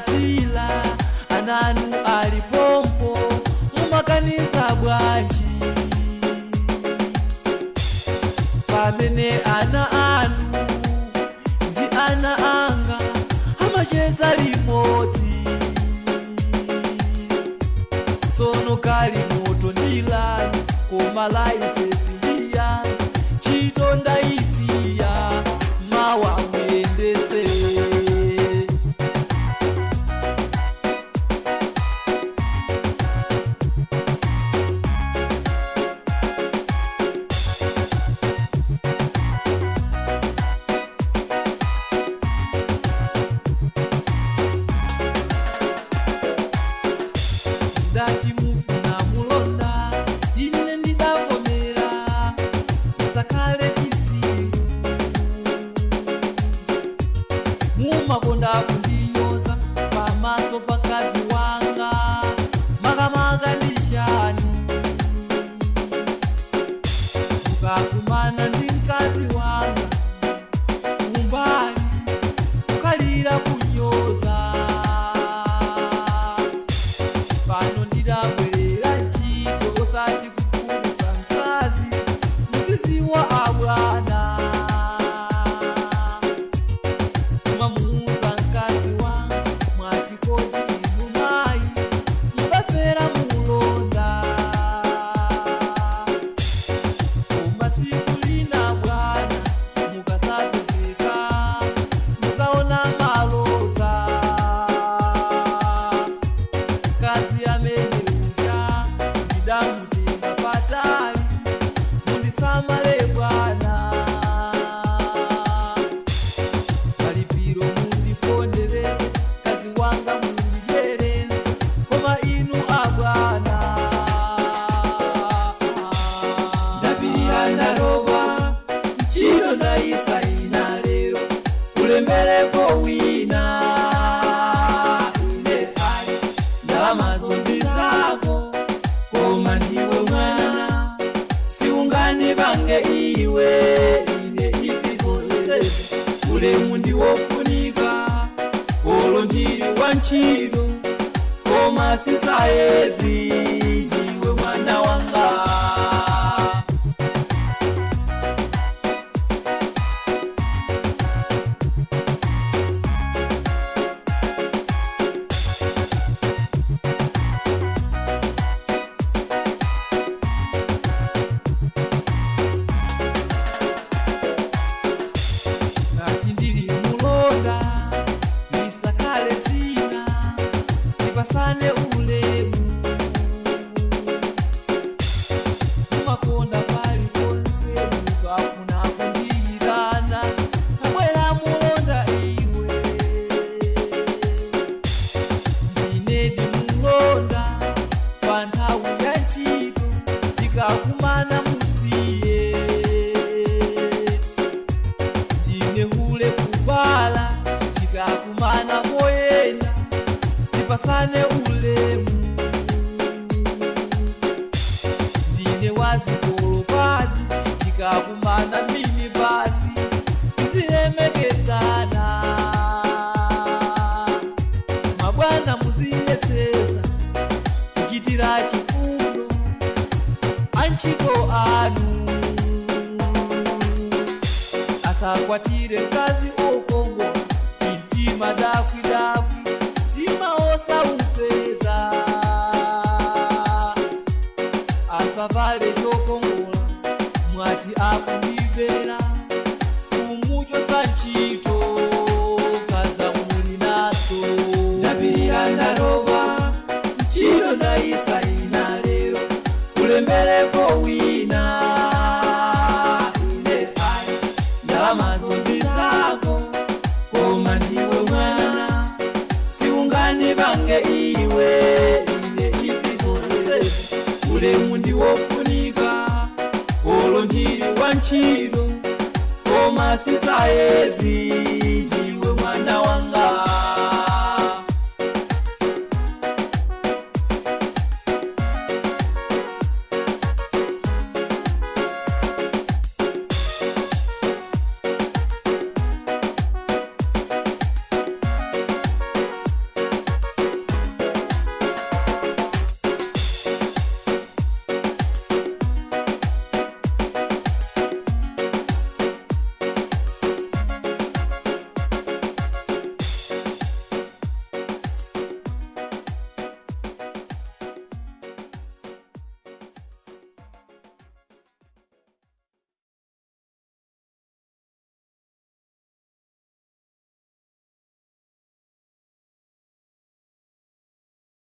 mukakwatila ananu alipompo mumakanisa bwanji pamene ana anu ndi ana anga amacheza limodzi sono kali moto ndilani koma laifesi ndiyani chitonda isiya mawa mwendese dati mufuna mulonda ine ndidavomera sakale chisiru mumakonda kundinyoza pamaso pakazi wanga makamaka ndishani mukakumana ndi mkazi wanga umbali kukalira kunyoza pano ndidabwerera ntchito osati kukuza mkazi muziziwa abwana mumamuuza mkazi wanga mwati kodi mumayi mukafera mulonda koma siku lina bwana mukasapezeka muzaona malota kazi amene uja ndidamutenga patali mundisamale bwana malipiro mundipondereze kazi wanga mundijerenze koma inu abwana ndapirira ndaroba ntchito ndayisaina lero kulembereko wina amazonzizako koma ndiwe mwana siungani bange iwe ine ipizozeze ulemu ndiwofunika olo ndiri wa ntchito koma sisayezi ndiwe mwana wanga pasane ulemu mumakonda pali konse mukafuna kundiyirana tabwera mulonda iwe ndinedi mulonda pa nthawi ya ntchito tikakumana musiye ndine hule kubala tikakumana moyenda pasane ulemu ndine wazikolo padi tikakumana mimi basi tizilemekezana mabwana muziyeseza kuchitira chifundo antchito anu asakwatire mkazi okongola intima dakwidakwi osa upeza asavale chokongola mwati akundivera umucho sanchito kaza muli naso ndapirira ndaroba ntchito ndayisaina lero kulembereko wina ine ayi ndamazonzizako koma ndiwe mwana siungani bange iwe ine ipizozeze ulemu ndiwofunika olo ndiri wa ntchito koma sisayezi ndiwe mwana wanga